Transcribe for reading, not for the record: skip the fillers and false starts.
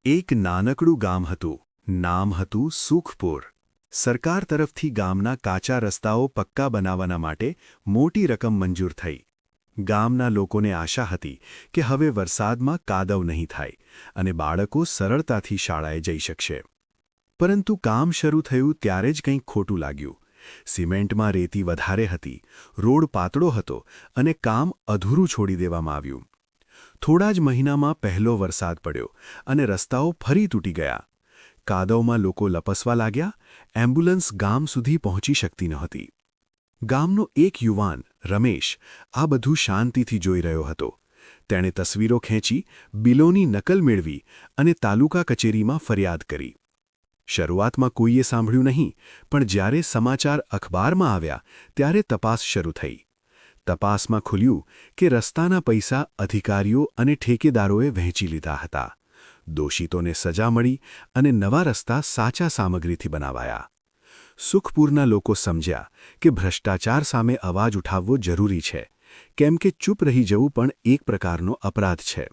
એક નાનકડું ગામ હતું. નામ હતું સુખપુર. સરકાર તરફથી ગામના કાચા રસ્તાઓ પક્કા બનાવવાના માટે મોટી રકમ મંજૂર થઈ. ગામના લોકોને આશા હતી કે હવે વરસાદમાં કાદવ નહીં થાય અને બાળકો સરળતાથી શાળાએ જઈ શકશે. પરંતુ કામ શરૂ થયું ત્યારે જ કંઈક ખોટું લાગ્યું. સિમેન્ટમાં રેતી વધારે હતી, રોડ પાતળો હતો અને કામ અધૂરું છોડી દેવામાં આવ્યું. થોડા જ મહિનામાં પહેલો વરસાદ પડ્યો અને રસ્તાઓ ફરી તૂટી ગયા. કાદવમાં લોકો લપસવા લાગ્યા. એમ્બ્યુલન્સ ગામ સુધી પહોંચી શકતી નહોતી. ગામનો એક યુવાન, રમેશ, આ બધું શાંતિથી જોઈ રહ્યો હતો. તેણે તસવીરો ખેંચી, બિલોની નકલ મેળવી અને તાલુકા કચેરીમાં ફરિયાદ કરી. શરૂઆતમાં કોઈએ સાંભળ્યું નહીં, પણ જ્યારે સમાચાર અખબારમાં આવ્યા ત્યારે તપાસ શરૂ થઈ. તપાસમાં ખુલ્યું કે રસ્તાના પૈસા અધિકારીઓ અને ઠેકેદારોએ વહેંચી લીધા હતા. દોષિતોને સજા મળી અને નવા રસ્તા સાચા સામગ્રીથી બનાવાયા. સુખપુરના લોકો સમજ્યા કે ભ્રષ્ટાચાર સામે અવાજ ઉઠાવવો જરૂરી છે, કેમ કે ચૂપ રહી જવું પણ એક પ્રકારનો અપરાધ છે.